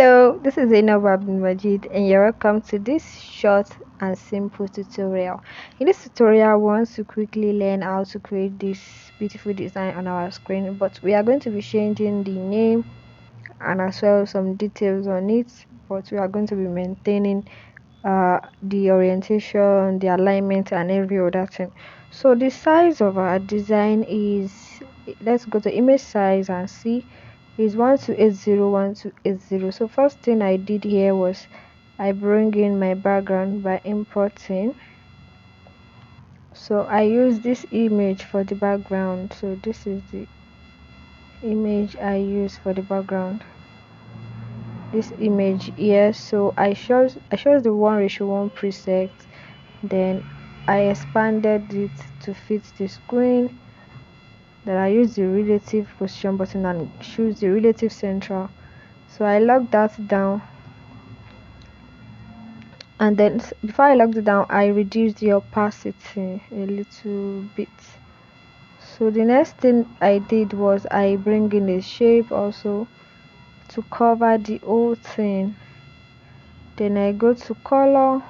Hello, this is Zainab Abdul Majid, and you're welcome to this short and simple tutorial. In this tutorial, I want to quickly learn how to create this beautiful design on our screen, but we are going to be changing the name and as well some details on it, but we are going to be maintaining the orientation, the alignment, and every other thing. So the size of our design is, let's go to image size and see, is 1280. So first thing I did here was I bring in my background by importing. So I use this image for the background. So this is the image I use for the background, this image here. So I chose the 1:1 preset, then I expanded it to fit the screen. Then I use the relative position button and choose the relative central. So I lock that down, and then before I locked it down, I reduced the opacity a little bit. So the next thing I did was I bring in a shape also to cover the whole thing. Then I go to color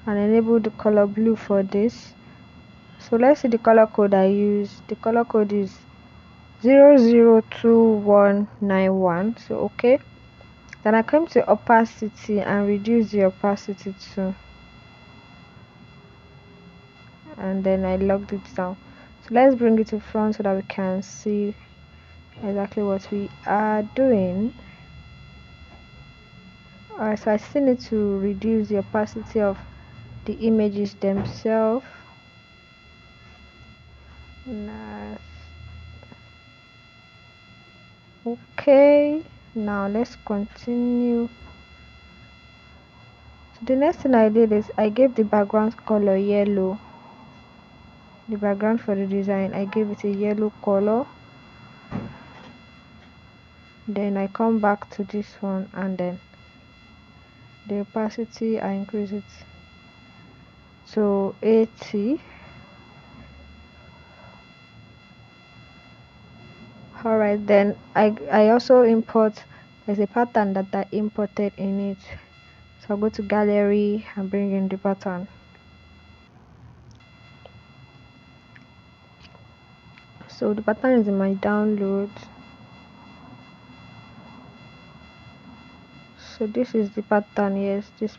and enable the color blue for this. So let's see the color code I use. The color code is 002191. So okay, then I come to opacity and reduce the opacity too, and then I locked it down. So let's bring it to front so that we can see exactly what we are doing. Alright, so I still need to reduce the opacity of the images themselves. Nice. Okay, now let's continue. So the next thing I did is I gave the background color yellow. The background for the design, I gave it a yellow color. Then I come back to this one, and then the opacity I increase it to 80. Alright, then I also import, there's a pattern that I imported in it. So I'll go to gallery and bring in the pattern. So the pattern is in my download. So this is the pattern. Yes, this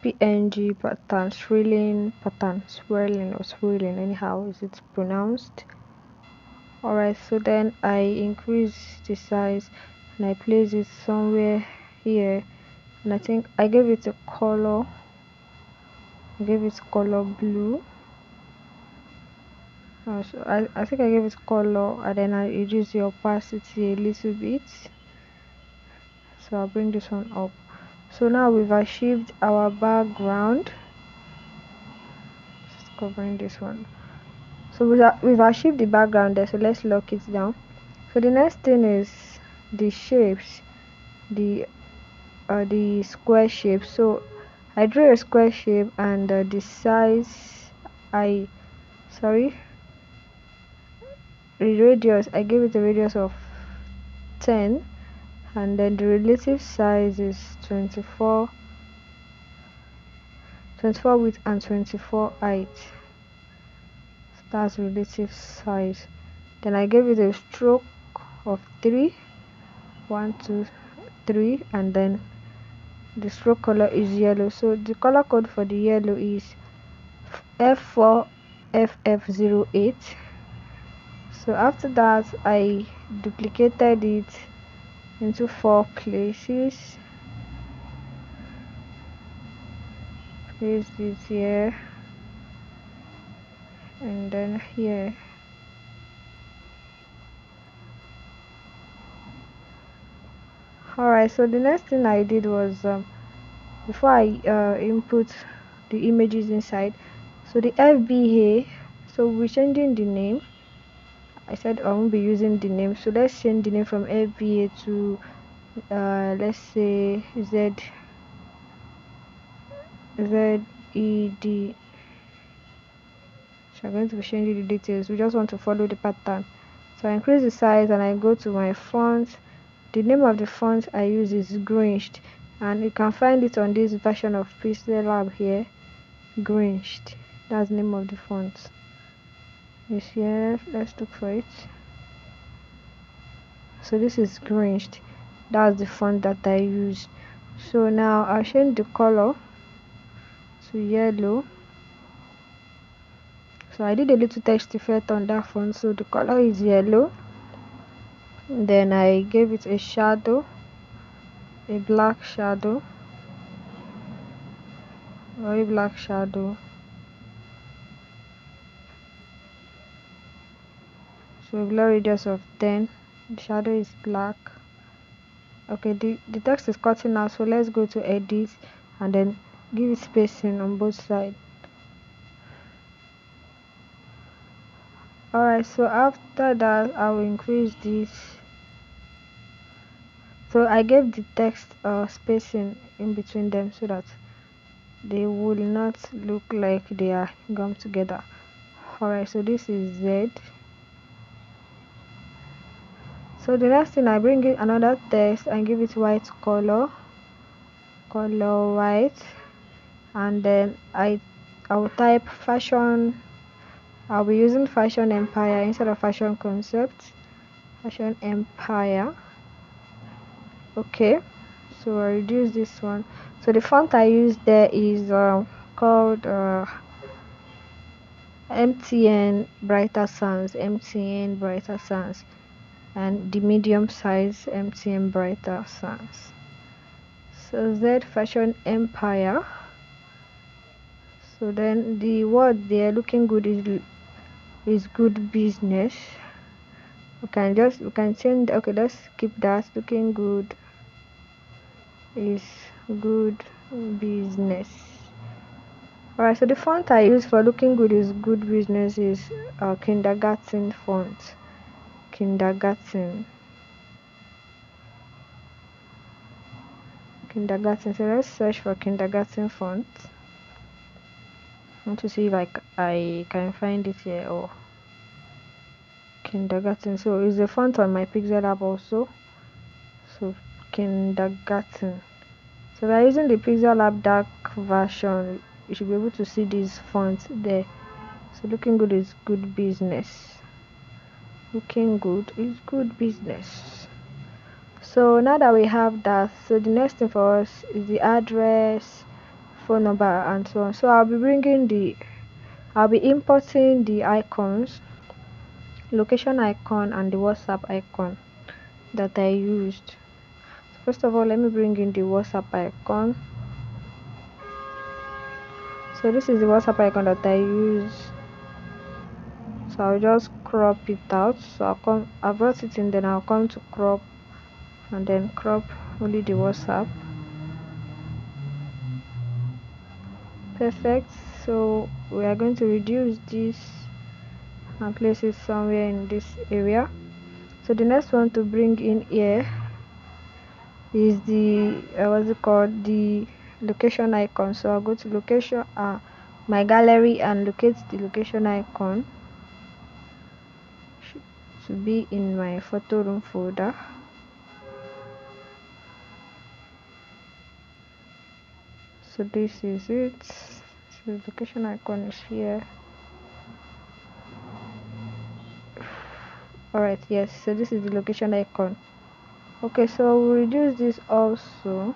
PNG pattern, swirling pattern, swirling or swirling, anyhow is it pronounced. Alright, so then I increase the size and I place it somewhere here, and I think I gave it a color. I gave it color blue. So I think I gave it color, and then I reduce the opacity a little bit. So I'll bring this one up. So now we've achieved our background. Just covering this one. So we've achieved the background there. So let's lock it down. So the next thing is the shapes, the square shape. So I drew a square shape, and the size the radius, I gave it a radius of 10, and then the relative size is 24 width and 24 height. So that's relative size. Then I gave it a stroke of 3, 1 2 3, and then the stroke color is yellow. So the color code for the yellow is F4FF08. So after that, I duplicated it into 4 places. Place this here and then here. Alright, so the next thing I did was before I input the images inside, so the FBA, so we're changing the name. I said I won't be using the name, so let's change the name from FBA to let's say ZED. So I'm going to be changing the details. We just want to follow the pattern. So I increase the size and I go to my font The name of the font I use is Grinched, and you can find it on this version of Pixel Lab here. Grinched, that's the name of the font. It's here. Let's look for it. So this is Grinched, that's the font that I use. So now I'll change the color to yellow. So I did a little text effect on that font, so the color is yellow. Then I gave it a shadow, a black shadow, or a black shadow. So blur radius of 10. The shadow is black. Okay, the text is cutting out, so let's go to edit and then give it spacing on both sides. Alright, so after that I will increase this. So I gave the text spacing in between them so that they will not look like they are gummed together. Alright, so this is Z. So the next thing, I bring in another text and give it white color white, and then I will type fashion. I'll be using Fashion Empire instead of Fashion Concept. Fashion Empire. Okay, so I reduce this one. So the font I use there is called MTN Brighter Sans. MTN Brighter Sans, and the medium size MTN Brighter Sans. So Z Fashion Empire. So then the word there looking good is good business. We can change. Okay, let's keep that. Looking good is good business. Alright, so the font I use for looking good is good business is kindergarten font. Kindergarten. So let's search for kindergarten font. I want to see if I can find it here. Or kindergarten. So it's the font on my Pixel app also. So kindergarten. So by using the Pixel app dark version, you should be able to see these fonts there. So looking good is good business. Looking good is good business. So now that we have that, so the next thing for us is the address, phone number, and so on. So I'll be importing the icons, location icon and the WhatsApp icon that I used. So first of all, let me bring in the WhatsApp icon. So this is the WhatsApp icon that I use. So I'll just crop it out. So I brought it in, then I'll come to crop and then crop only the WhatsApp. Perfect. So we are going to reduce this and place it somewhere in this area. So the next one to bring in here is the what's it called, the location icon. So I'll go to location, my gallery, and locate the location icon. Should be in my photo room folder. So this is it. So the location icon is here. Alright, yes, so this is the location icon. Okay, so we'll reduce this also.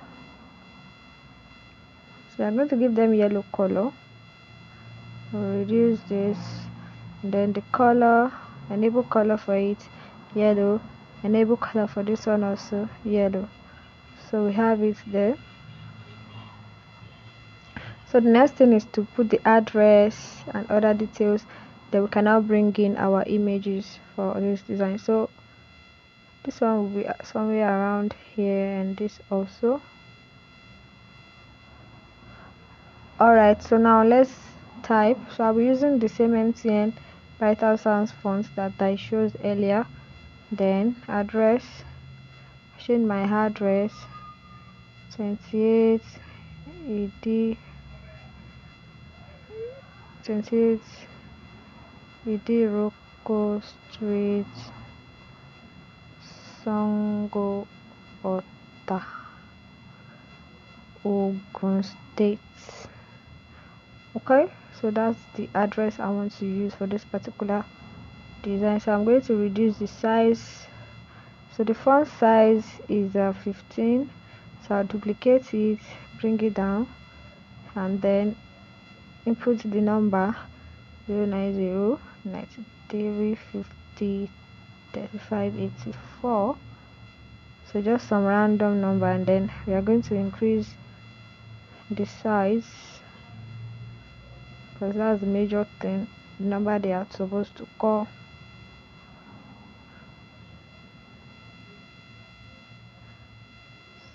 So I'm going to give them yellow color. We'll reduce this, and then the color, enable color for it, yellow, enable color for this one also, yellow. So we have it there. So the next thing is to put the address and other details. Then we can now bring in our images for this design. So this one will be somewhere around here, and this also. Alright, so now let's type. So I'll be using the same MTN Brighter Sans font that I showed earlier. Then address, change my address 28 ED 28 ED Rocco Street, Songo, Ota, Ogun State. Okay, so that's the address I want to use for this particular design. So I'm going to reduce the size. So the font size is 15, so I'll duplicate it, bring it down, and then input the number 090 93 50 35 84. So just some random number, and then we are going to increase the size because that's the major thing, the number they are supposed to call.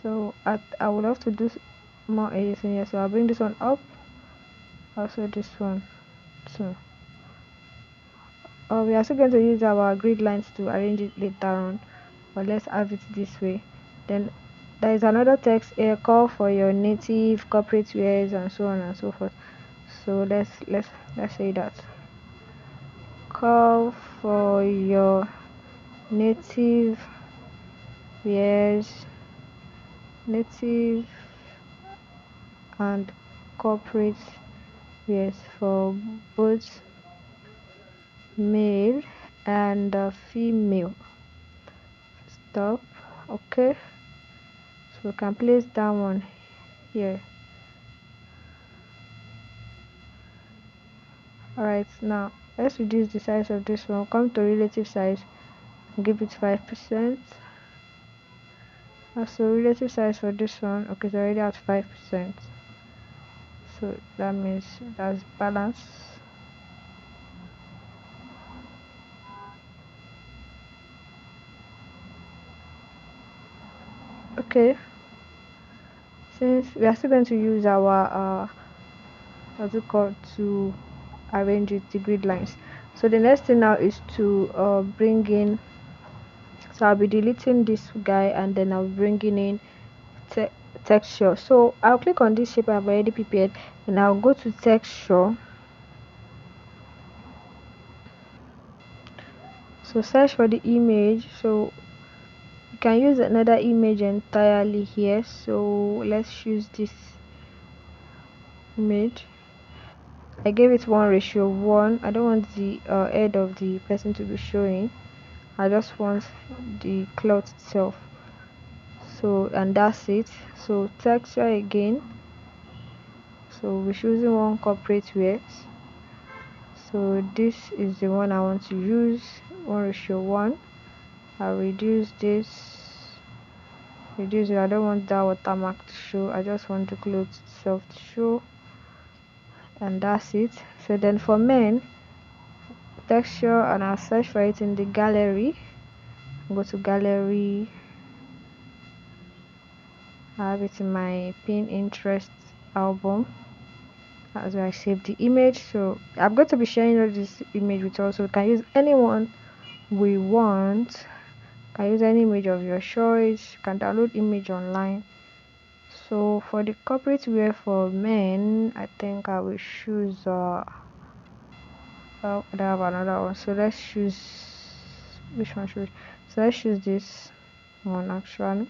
So I would love to do more editing here, so I'll bring this one up, also this one. So we are still going to use our grid lines to arrange it later on, but let's have it this way. Then there is another text here, call for your native corporate wears and so on and so forth. So let's say that, call for your native wears, native and corporate wears for both male and female. Stop. Okay, so we can place that one here. Alright, now let's reduce the size of this one. Come to relative size, give it 5%. Also relative size for this one, okay, it's already at 5%, so that means that's balance. Okay, since we are still going to use our what's it called, to arrange it, the grid lines. So the next thing now is to bring in, so I'll be deleting this guy and then I'll be bringing in texture. So I'll click on this shape I've already prepared and I'll go to texture. So search for the image. So you can use another image entirely here, so let's choose this image. I gave it 1:1. I don't want the head of the person to be showing, I just want the cloth itself. So, and that's it. So texture again, so we're choosing one corporate wears. So this is the one I want to use, 1:1. I'll reduce this, reduce it. I don't want that watermark to show, I just want the clothes itself to show, and that's it. So then for men, texture, and I'll search for it in the gallery. Go to gallery, I have it in my Pinterest album, that's where I saved the image. So I'm going to be sharing this image with us, so we can use anyone we want. You can use any image of your choice, you can download image online. So for the corporate wear for men, I think I will choose well, I have another one, so let's choose, which one should we, so let's choose this one actually.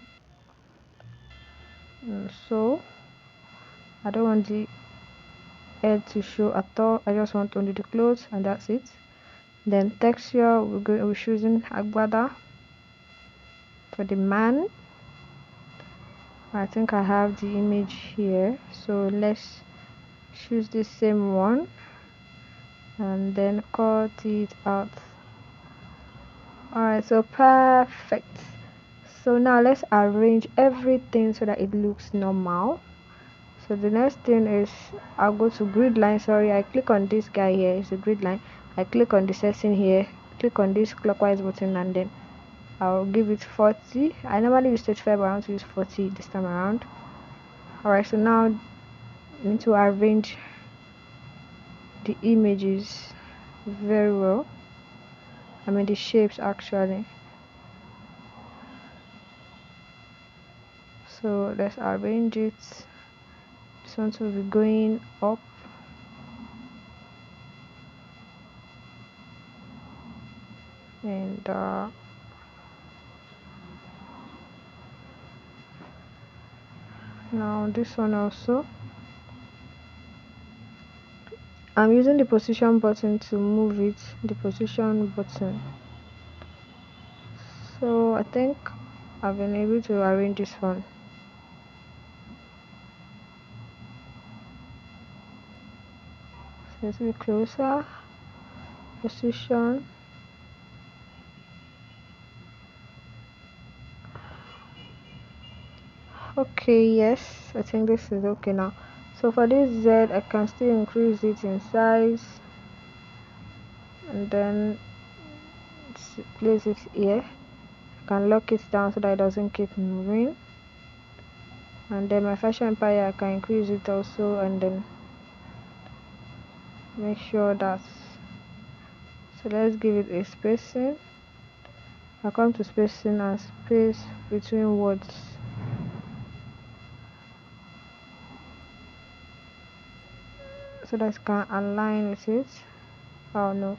So I don't want the head to show at all, I just want only the clothes, and that's it. Then texture, we're choosing agbada for the man. I think I have the image here, so let's choose the same one and then cut it out. Alright, so perfect. So now let's arrange everything so that it looks normal. So the next thing is, I'll go to grid line. Sorry, I click on this guy here, it's a grid line. I click on the setting here, click on this clockwise button, and then I'll give it 40. I normally use 35, but I want to use 40 this time around. Alright, so now I need to arrange the images very well, I mean the shapes actually. So let's arrange it. This one will be going up, and Now this one also, I'm using the position button to move it, the position button. So I think I've been able to arrange this one. So let's be closer, position. Okay, yes, I think this is okay now. So for this Z, I can still increase it in size and then place it here. I can lock it down so that it doesn't keep moving. And then my fashion empire, I can increase it also and then make sure that. So let's give it a spacing. I come to spacing and space between words. So that I can align with it. Oh no,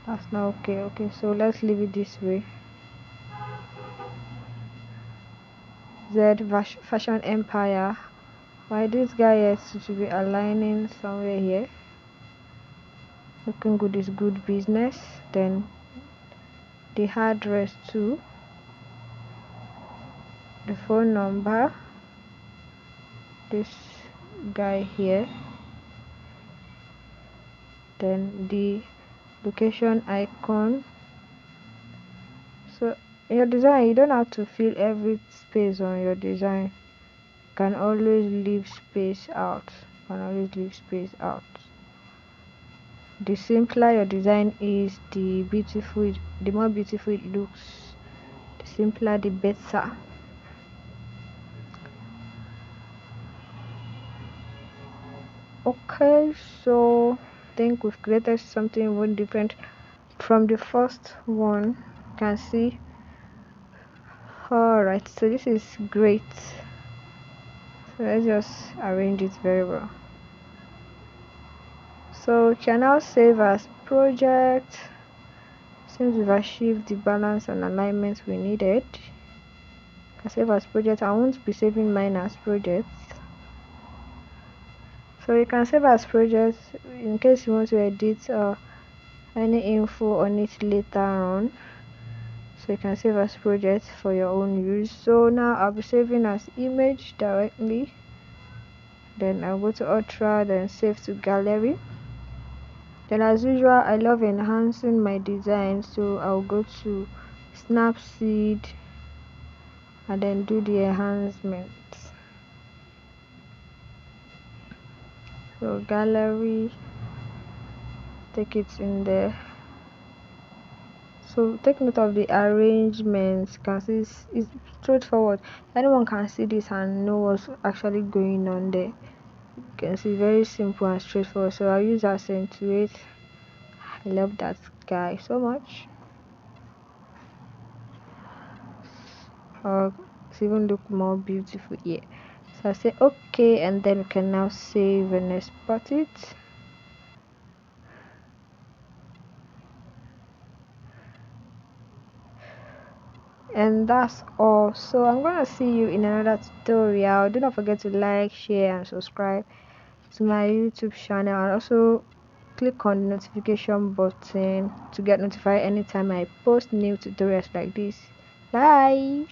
that's not okay. Okay, so let's leave it this way. Z fashion empire. Why this guy has to be aligning somewhere here? Looking good is good business. Then the address too, the phone number, this guy here, then the location icon. So in your design, you don't have to fill every space on your design. You can always leave space out. The simpler your design is, the more beautiful it looks. The simpler, the better. Okay, so I think we've created something even different from the first one. You can see. Alright, so this is great. So let's just arrange it very well. So we can now save as project. Since we've achieved the balance and alignment we needed, I can save as project. I won't be saving mine as project. So you can save as project in case you want to edit any info on it later on. So you can save as project for your own use. So now I'll be saving as image directly. Then I'll go to Ultra, then save to gallery. Then as usual, I love enhancing my design, so I'll go to Snapseed and then do the enhancements. So gallery, take it in there. So take note of the arrangements. You can see it's straightforward. Anyone can see this and know what's actually going on there. You can see very simple and straightforward. So I'll use accentuate. I love that guy so much. It's even look more beautiful here. So I say okay, and then we can now save and export it. And that's all. So I'm gonna see you in another tutorial. Do not forget to like, share and subscribe to my YouTube channel, and also click on the notification button to get notified anytime I post new tutorials like this. Bye.